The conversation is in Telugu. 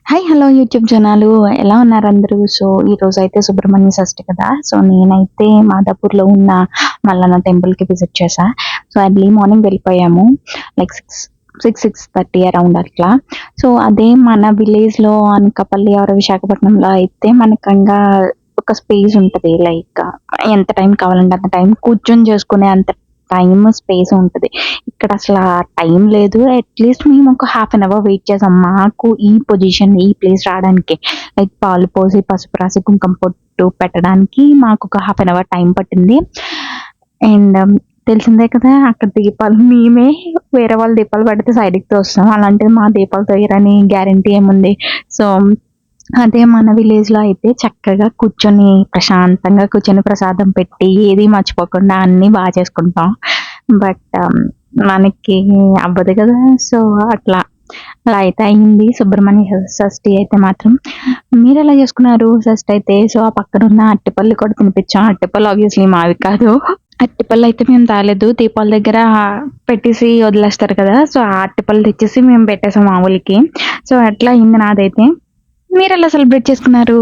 హాయ్ హలో యూట్యూబ్ జనాలు ఎలా ఉన్నారు అందరూ? సో ఈరోజు అయితే సుబ్రహ్మణ్య షష్ఠి కదా. సో నేనైతే మాదాపూర్లో ఉన్న మల్లన్న టెంపుల్కి విజిట్ చేశా. సో ఎర్లీ మార్నింగ్ వెళ్ళిపోయాము, లైక్ 6:30 అరౌండ్ అట్లా. సో అదే మన విలేజ్లో అనకాపల్లి ఆర్ విశాఖపట్నంలో అయితే మనకంగా ఒక స్పేస్ ఉంటుంది, లైక్ ఎంత టైం కావాలంటే అంత టైం కూర్చొని చేసుకునే అంత టైం స్పేస్ ఉంటుంది. ఇక్కడ అసలు ఆ టైం లేదు. అట్లీస్ట్ మేము ఒక హాఫ్ అన్ అవర్ వెయిట్ చేసాం మాకు ఈ పొజిషన్ ఈ ప్లేస్ రావడానికి. లైక్ పాలు పోసి పసుపు రాసి కుంకుమ పొట్టు పెట్టడానికి మాకు ఒక హాఫ్ అన్ అవర్ టైం పట్టింది. అండ్ తెలిసిందే కదా, అక్కడ దీపాలు మేమే వేరే వాళ్ళ దీపాలు పెడితే సైడ్కి తోస్తాం, అలాంటిది మా దీపాలు తోయరని గ్యారంటీ ఏముంది? సో అదే మన విలేజ్‌లో అయితే చక్కగా కూర్చొని ప్రశాంతంగా కూర్చొని ప్రసాదం పెట్టి ఏది మర్చిపోకుండా అన్నీ చేసుకుంటాం. బట్ మనకి అవ్వదు కదా! సో అట్లా. అలా అయితే అయింది సుబ్రహ్మణ్య షష్ఠి అయితే మాత్రం. మీరెలా చేసుకున్నారు షష్ఠి అయితే? సో ఆ పక్కనున్న అరటిపళ్ళు కూడా తినిపించాం. అరటిపళ్ళు ఆబ్వియస్‌లీ మావి కాదు. అరటిపళ్ళయితే మేము తేలేదు. దీపాల దగ్గర పెట్టేసి వదిలేస్తారు కదా! సో ఆ అరటిపళ్ళు తెచ్చేసి మేము పెట్టేసాం ఆవులకి. సో అట్లా అయింది నాదైతే. మీరెలా సెలబ్రేట్ చేసుకున్నారు?